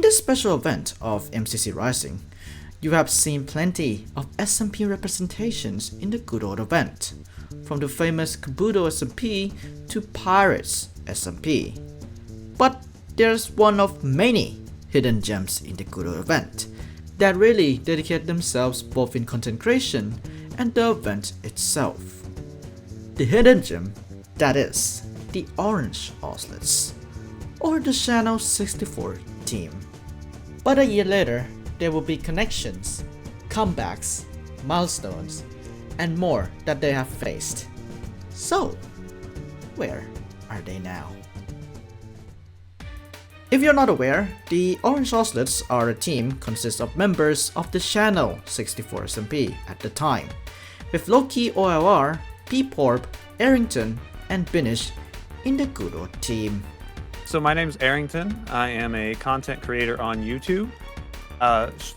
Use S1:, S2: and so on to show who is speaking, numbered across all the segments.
S1: this special event of MCC Rising, you have seen plenty of SMP representations in the good old event, from the famous Kabuto SMP to Pirates SMP. But there's one of many hidden gems in the good old event that really dedicate themselves both in content creation and the event itself. The hidden gem, that is, the Orange Ocelots, or the Channel 64 team. But a year later, there will be connections, comebacks, milestones, and more that they have faced. So, where are they now? If you're not aware, the Orange Ocelots are a team consists of members of the Channel 64 SMP at the time, with Loki OLR, P-Porp, Arrington, and Binish in the good old team.
S2: So my name's Arrington. I am a content creator on YouTube.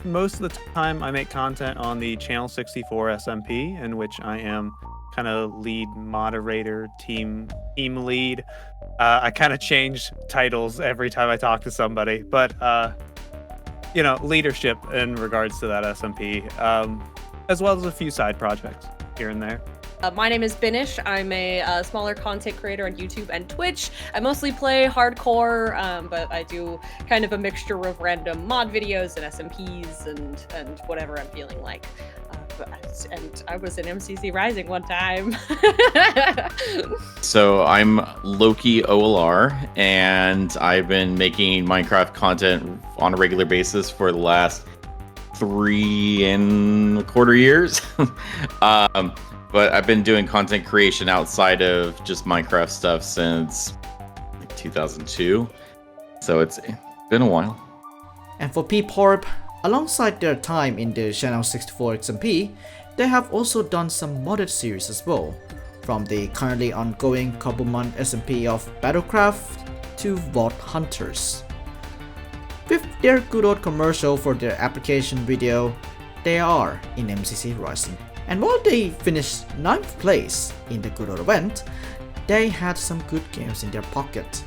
S2: Most of the time I make content on the Channel 64 SMP, in which I am kind of lead moderator, team lead. I kind of change titles every time I talk to somebody, but leadership in regards to that SMP, as well as a few side projects here and there.
S3: My name is Binish. I'm a smaller content creator on YouTube and Twitch. I mostly play hardcore, but I do kind of a mixture of random mod videos and SMPs and whatever I'm feeling like. And I was in MCC Rising one time.
S4: So I'm Loki OLR, and I've been making Minecraft content on a regular basis for the last 3.25 years. But I've been doing content creation outside of just Minecraft stuff since like 2002. So it's been a while.
S1: And for P-Porp, alongside their time in the Channel 64 SMP, they have also done some modded series as well, from the currently ongoing couple-month SMP of Battlecraft to Vault Hunters. With their good old commercial for their application video, they are in MCC Rising. And while they finished 9th place in the good old event, they had some good games in their pocket.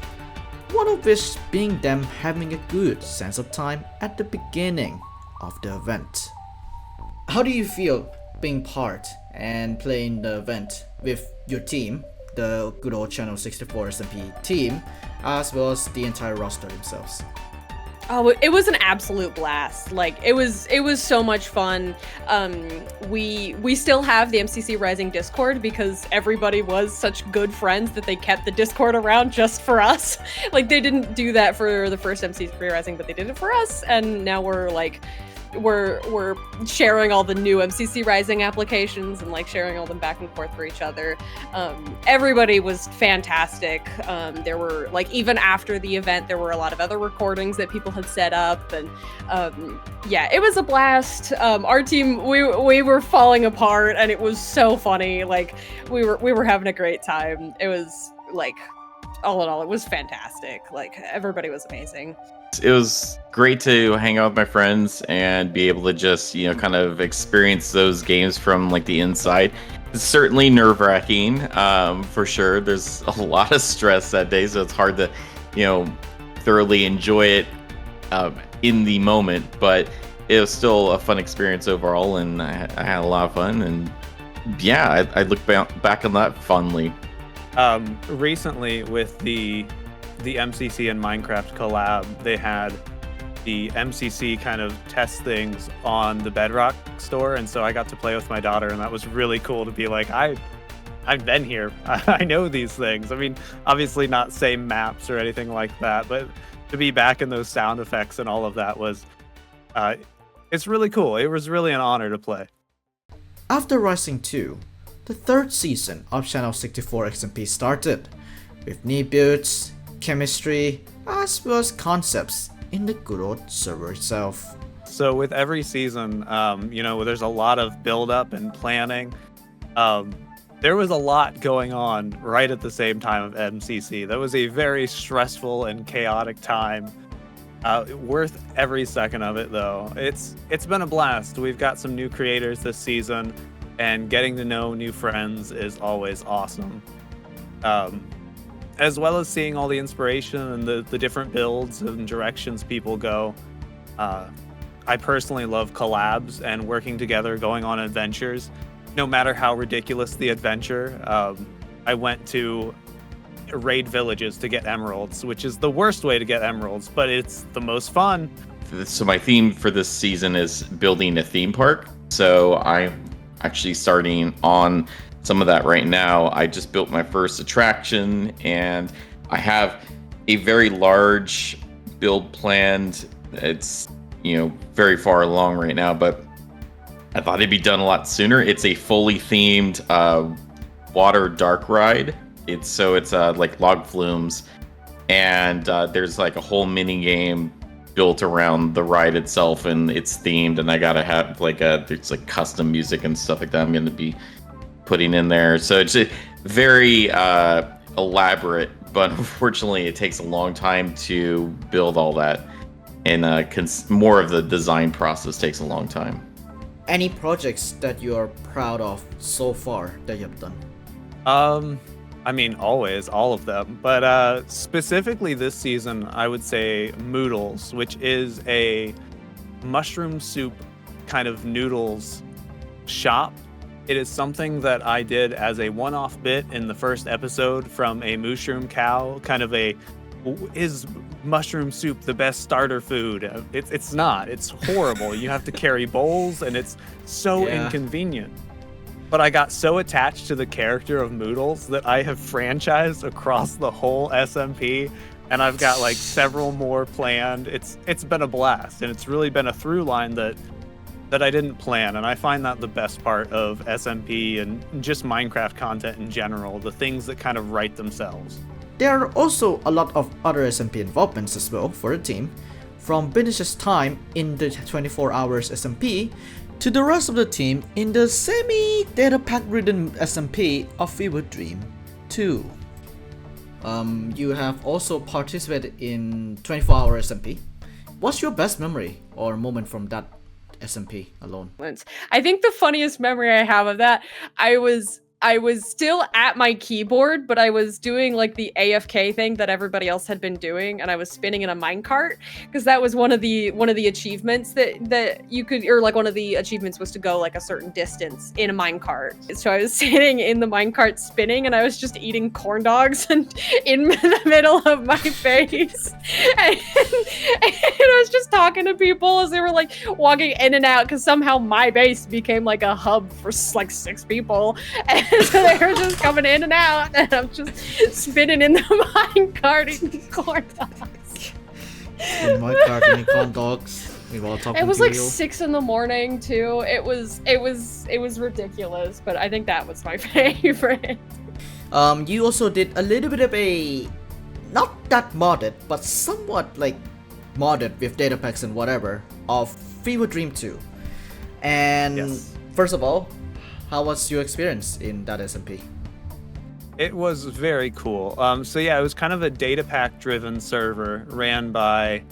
S1: One of which being them having a good sense of time at the beginning of the event. How do you feel being part and playing the event with your team, the good old Channel 64 SMP team, as well as the entire roster themselves?
S3: Oh, it was an absolute blast. Like, it was so much fun. We still have the MCC Rising Discord because everybody was such good friends that they kept the Discord around just for us. Like, they didn't do that for the first MCC Rising, but they did it for us, and now we're like, we're sharing all the new MCC Rising applications and like sharing all them back and forth for each other. Everybody was fantastic. There were like, even after the event, there were a lot of other recordings that people had set up, and yeah, it was a blast. Our team, we were falling apart, and it was so funny. Like, we were having a great time. It was like, all in all, it was fantastic. Like, everybody was amazing.
S4: It was great to hang out with my friends and be able to just, kind of experience those games from like the inside. It's certainly nerve-wracking, for sure. There's a lot of stress that day, so it's hard to, thoroughly enjoy it in the moment. But it was still a fun experience overall, and I had a lot of fun. And yeah, I look back on that fondly.
S2: Recently with the MCC and Minecraft collab, they had the MCC kind of test things on the Bedrock store, and so I got to play with my daughter, and that was really cool to be like, I've been here. I know these things. I mean, obviously not same maps or anything like that, but to be back in those sound effects and all of that was, it's really cool. It was really an honor to play.
S1: After Rising 2, the 3rd season of Channel 64 SMP started, with new builds, chemistry, as well as concepts in the good old server itself.
S2: So with every season, there's a lot of build-up and planning. There was a lot going on right at the same time of MCC. That was a very stressful and chaotic time. Worth every second of it, though. It's been a blast. We've got some new creators this season, and getting to know new friends is always awesome. As well as seeing all the inspiration and the different builds and directions people go. I personally love collabs and working together, going on adventures, no matter how ridiculous the adventure. I went to raid villages to get emeralds, which is the worst way to get emeralds, but it's the most fun.
S4: So my theme for this season is building a theme park. So I'm actually starting on some of that right now. I just built my first attraction, and I have a very large build planned. It's, very far along right now, but I thought it'd be done a lot sooner. It's a fully themed water dark ride. It's like log flumes, and there's like a whole mini game built around the ride itself, and it's themed, and I gotta have there's like custom music and stuff like that I'm gonna be putting in there. So it's very elaborate, but unfortunately it takes a long time to build all that, and more of the design process takes a long time.
S1: Any projects that you are proud of so far that you have done?
S2: I mean, always, all of them. But specifically this season, I would say Moodles, which is a mushroom soup kind of noodles shop. It is something that I did as a one-off bit in the first episode from a mushroom cow, kind of is mushroom soup the best starter food? It's not. It's horrible. You have to carry bowls, and it's so inconvenient. But I got so attached to the character of Moodles that I have franchised across the whole SMP, and I've got like several more planned. It's been a blast, and it's really been a through line that I didn't plan, and I find that the best part of SMP and just Minecraft content in general, the things that kind of write themselves.
S1: There are also a lot of other SMP involvements as well for the team, from Binish's time in the 24 Hours SMP to the rest of the team in the semi-data pack-ridden SMP of Fever Dream 2. You have also participated in 24 Hour SMP. What's your best memory or moment from that SMP alone?
S3: I think the funniest memory I have of that, I was still at my keyboard, but I was doing like the AFK thing that everybody else had been doing, and I was spinning in a minecart because that was one of the achievements that you could, or like one of the achievements was to go like a certain distance in a minecart. So I was sitting in the minecart spinning, and I was just eating corn dogs and in the middle of my face, and I was just talking to people as they were like walking in and out, because somehow my base became like a hub for like 6 people. And so they were just coming in and out, and I'm just spinning in the minecart eating corn dogs.
S1: In minecart eating corn dogs.
S3: It was like 6 in the morning too. It was ridiculous, but I think that was my favorite.
S1: You also did a little bit of a, not that modded, but somewhat like modded with data packs and whatever, of Fever Dream 2. And
S2: yes.
S1: First of all, how was your experience in that SMP?
S2: It was very cool. So yeah, it was kind of a data pack driven server ran by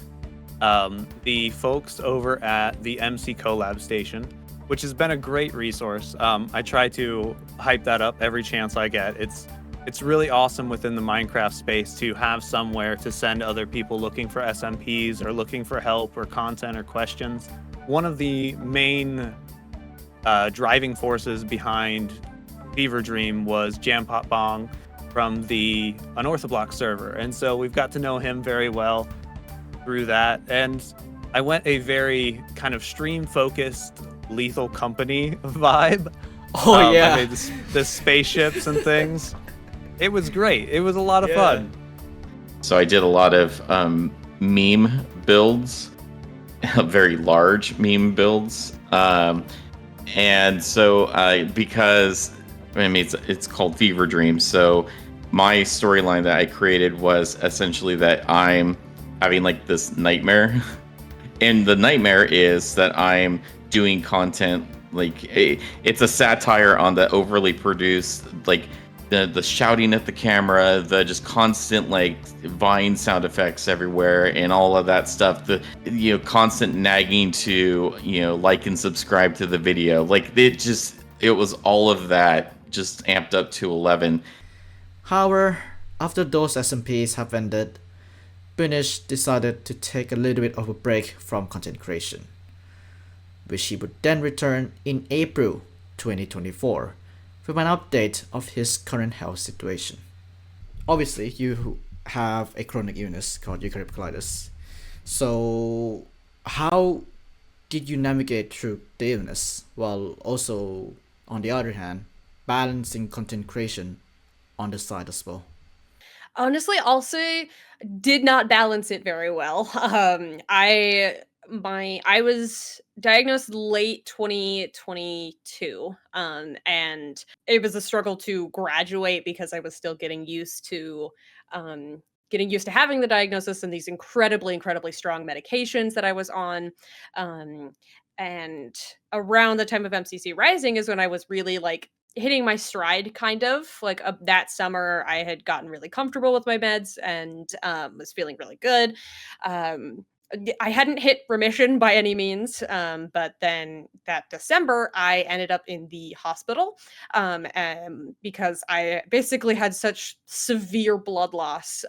S2: the folks over at the MC Collab Station, which has been a great resource. I try to hype that up every chance I get. It's really awesome within the Minecraft space to have somewhere to send other people looking for SMPs or looking for help or content or questions. One of the main driving forces behind Fever Dream was Jampot Bong from the Unorthoblocks server, and so we've got to know him very well through that. And I went a very kind of stream focused Lethal Company vibe.
S1: Oh yeah,
S2: I made the spaceships and things. It was great. It was a lot of fun.
S4: So I did a lot of meme builds, very large meme builds. And so because I mean it's called Fever Dream, so my storyline that I created was essentially that I'm having like this nightmare, and the nightmare is that I'm doing content like it's a satire on the overly produced, like the shouting at the camera, the just constant like Vine sound effects everywhere, and all of that stuff. The constant nagging to like and subscribe to the video. Like it was all of that just amped up to 11.
S1: However, after those SMPs have ended, Binish decided to take a little bit of a break from content creation, which he would then return in April 2024 with an update of his current health situation. Obviously, you have a chronic illness called eukaryotic colitis. So, how did you navigate through the illness while also, on the other hand, balancing content creation on the side as well?
S3: Honestly, also did not balance it very well. I was diagnosed late 2022, and it was a struggle to graduate because I was still um, getting used to having the diagnosis and these incredibly strong medications that I was on. Um, and around the time of MCC Rising is when I was really like hitting my stride, kind of like that summer. I had gotten really comfortable with my meds and was feeling really good. Um, I hadn't hit remission by any means, but then that December, I ended up in the hospital because I basically had such severe blood loss.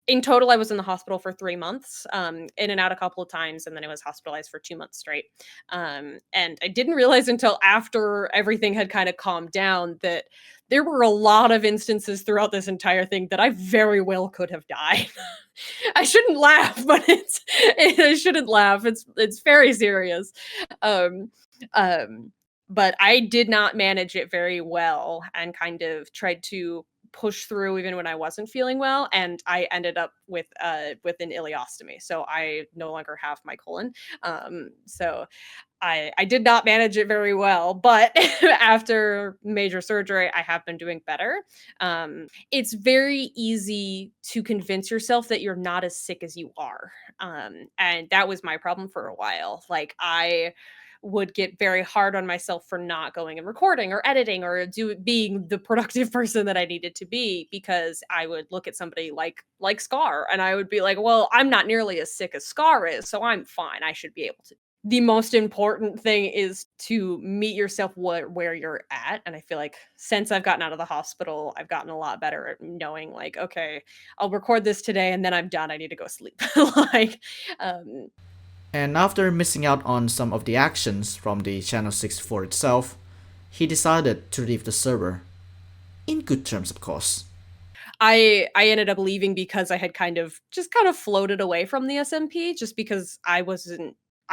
S3: In total, I was in the hospital for 3 months, in and out a couple of times, and then I was hospitalized for 2 months straight. And I didn't realize until after everything had kind of calmed down that there were a lot of instances throughout this entire thing that I very well could have died. I shouldn't laugh, but I shouldn't laugh. It's very serious. Um, but I did not manage it very well and kind of tried to push through even when I wasn't feeling well, and I ended up with an ileostomy. So I no longer have my colon. So I did not manage it very well, but after major surgery, I have been doing better. It's very easy to convince yourself that you're not as sick as you are. And that was my problem for a while. Like I would get very hard on myself for not going and recording or editing or being the productive person that I needed to be, because I would look at somebody like Scar and I would be like, well, I'm not nearly as sick as Scar is, so I'm fine. I should be able to. The most important thing is to meet yourself where you're at. And I feel like since I've gotten out of the hospital, I've gotten a lot better at knowing like, okay, I'll record this today and then I'm done. I need to go sleep. like, um,
S1: And after missing out on some of the actions from the Channel 64 itself, he decided to leave the server. In good terms, of course.
S3: I ended up leaving because I had kind of floated away from the SMP just because I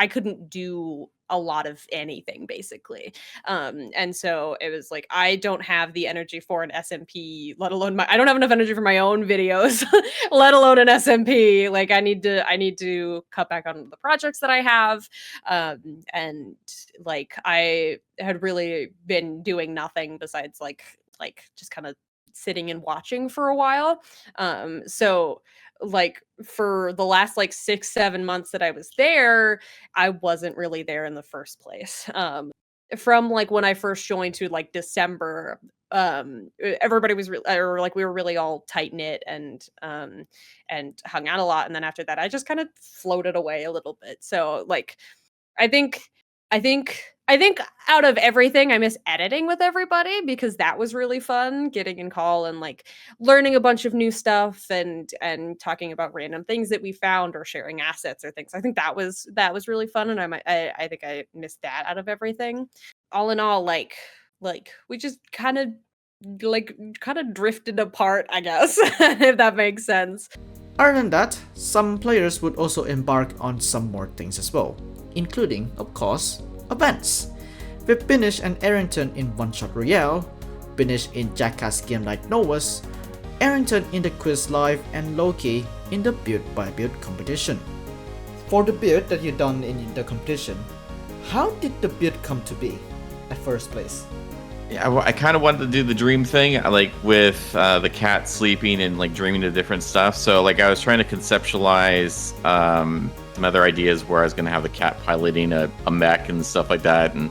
S3: couldn't do a lot of anything basically. And so it was like I don't have the energy for an SMP, let alone I don't have enough energy for my own videos, let alone an SMP. Like I need to cut back on the projects that I have. And like I had really been doing nothing besides like just kind of sitting and watching for a while. So like for the last like 6-7 months that I was there, I wasn't really there in the first place. From like when I first joined to like December, everybody was or like we were really all tight knit and hung out a lot. And then after that, I just kind of floated away a little bit. So like I think I think I think out of everything, I miss editing with everybody because that was really fun, getting in call and like learning a bunch of new stuff and talking about random things that we found or sharing assets or things. I think that was really fun, and I think I missed that out of everything. All in all, like we just kind of drifted apart, I guess, if that makes sense.
S1: Other than that, some players would also embark on some more things as well, including, of course, events. With Binish and Arrington in One Shot Royale, Binish in Jackass Game Night Novas, Arrington in the Quiz Live, and Loki in the Build by Build competition. For the build that you done in the competition, how did the build come to be at first place?
S4: Yeah, I kind of wanted to do the dream thing, like with the cat sleeping and like dreaming of different stuff. So like I was trying to conceptualize some other ideas where I was going to have the cat piloting a mech and stuff like that and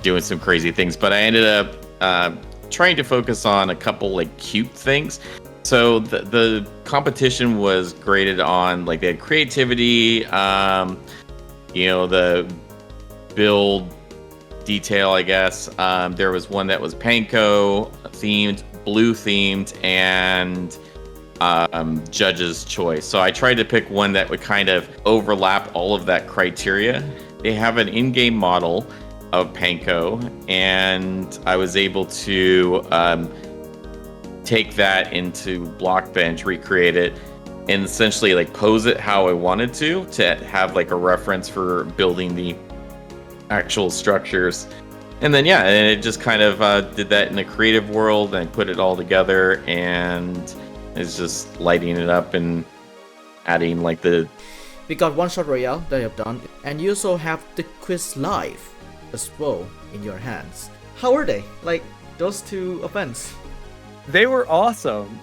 S4: doing some crazy things. But I ended up trying to focus on a couple like cute things. So the competition was graded on like they had creativity, the build detail, I guess. There was one that was panko themed, blue themed, and judge's choice. So I tried to pick one that would kind of overlap all of that criteria. They have an in-game model of Panko, and I was able to take that into Blockbench, recreate it, and essentially like pose it how I wanted to have like a reference for building the actual structures. And then and it just kind of did that in the creative world and put it all together, and it's just lighting it up and adding like the...
S1: We got One Shot Royale that you have done, and you also have the Quiz Live as well in your hands. How were they? Like, those two events?
S2: They were awesome.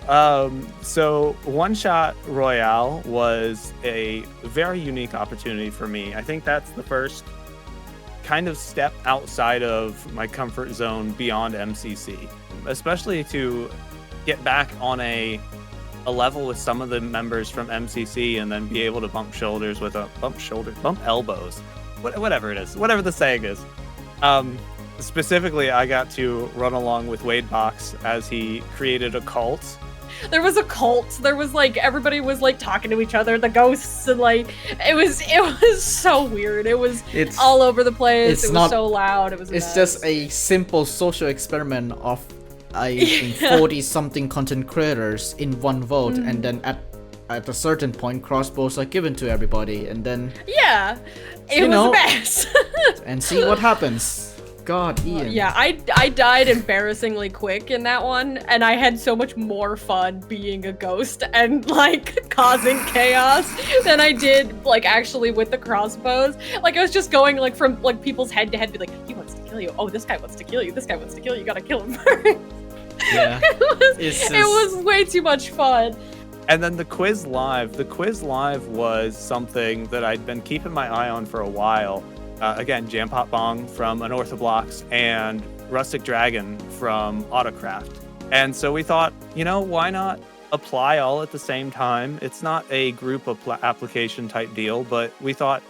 S2: So One Shot Royale was a very unique opportunity for me. I think that's the first kind of step outside of my comfort zone beyond MCC, especially to get back on a level with some of the members from MCC and then be able to bump elbows, whatever it is, whatever the saying is. Specifically, I got to run along with Wade Box as he created a cult.
S3: There was a cult. There was like everybody was like talking to each other, the ghosts, and like it was so weird. It's all over the place. It was so loud. It was.
S1: It's just a simple social experiment of 40 something content creators in one vote, and then at a certain point, crossbows are given to everybody, and then
S3: it was a mess.
S1: And see what happens. God, Ian.
S3: Yeah, I died embarrassingly quick in that one, and I had so much more fun being a ghost and like causing chaos than I did like actually with the crossbows. Like I was just going like from like people's head to head, be like, he wants to kill you. Oh, this guy wants to kill you. This guy wants to kill you. You gotta kill him first.
S1: Yeah,
S3: it was way too much fun.
S2: And then the Quiz Live. The Quiz Live was something that I'd been keeping my eye on for a while. Again, Jampot Bong from Unorthoblocks and Rustic Dragon from Autocraft. And so we thought, why not apply all at the same time? It's not a group application type deal, but we thought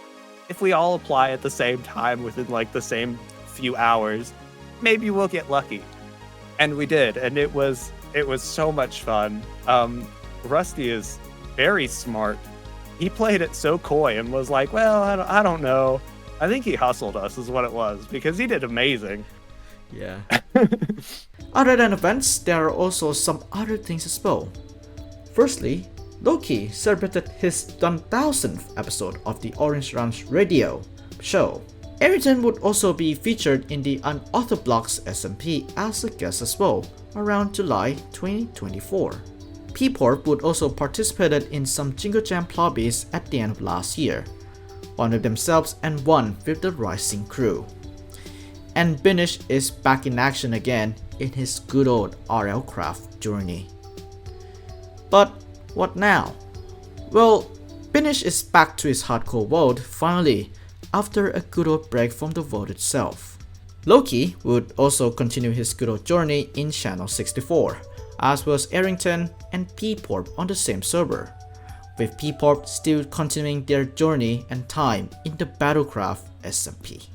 S2: if we all apply at the same time within like the same few hours, maybe we'll get lucky. And we did, and it was so much fun. Rusty is very smart. He played it so coy and was like, well, I don't know. I think he hustled us is what it was, because he did amazing.
S1: Yeah. Other than events, there are also some other things as well. Firstly, Loki celebrated his 1000th episode of the Orange Ranch radio show. Arrington would also be featured in the Unorthoblocks SMP as a guest as well, around July 2024. P-Porp would also participated in some Jingle Jam lobbies at the end of last year, one with themselves and one with the Rising crew. And Binish is back in action again in his good old RL Craft journey. But what now? Well, Binish is back to his hardcore world finally, after a good old break from the vote itself. Loki would also continue his good old journey in Channel 64, as well as Arrington and P-Porp on the same server, with P-Porp still continuing their journey and time in the Battlecraft SMP.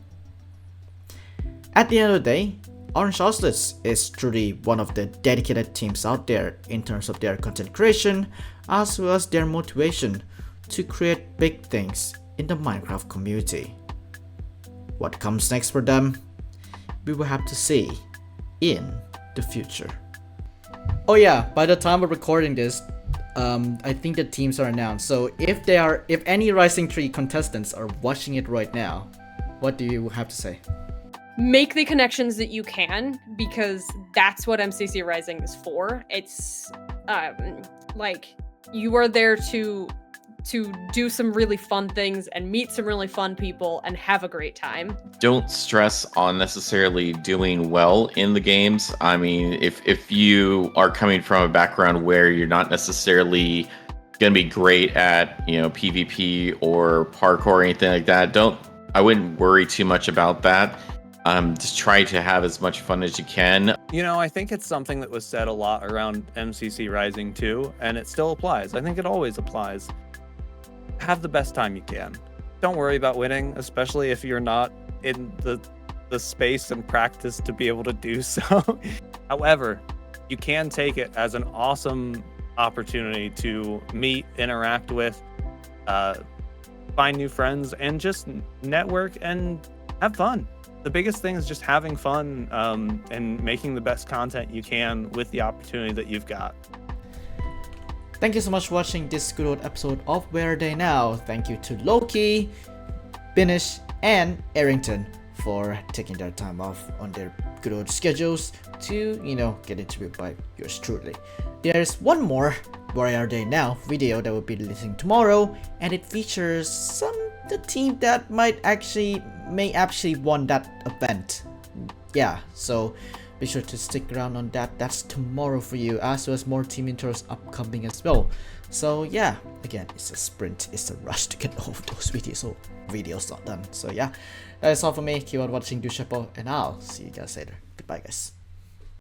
S1: At the end of the day, Orange Ocelots is truly one of the dedicated teams out there in terms of their content creation, as well as their motivation to create big things in the Minecraft community. What comes next for them, we will have to see in the future. Oh yeah, by the time we're recording this, I think the teams are announced. So if any Rising 3 contestants are watching it right now, what do you have to say?
S3: Make the connections that you can, because that's what MCC Rising is for. It's like you are there to do some really fun things and meet some really fun people and have a great time.
S4: Don't stress on necessarily doing well in the games. I mean, if you are coming from a background where you're not necessarily going to be great at, PvP or parkour or anything like that, I wouldn't worry too much about that. Just try to have as much fun as you can.
S2: I think it's something that was said a lot around MCC Rising too, and it still applies. I think it always applies. Have the best time you can. Don't worry about winning, especially if you're not in the space and practice to be able to do so. However, you can take it as an awesome opportunity to meet, interact with, find new friends, and just network and have fun. The biggest thing is just having fun and making the best content you can with the opportunity that you've got.
S1: Thank you so much for watching this good old episode of Where Are They Now. Thank you to Loki, Binish, and Arrington for taking their time off on their good old schedules to, get interviewed by yours truly. There's one more Where Are They Now video that will be releasing tomorrow, and it features the team that may actually won that event. Yeah, so be sure to stick around on that. That's tomorrow for you, as well as more team intros upcoming as well. So yeah, again, it's a sprint, it's a rush to get all of those videos not done. So yeah, that's all for me. Keep on watching Duechayapol, and I'll see you guys later. Goodbye, guys.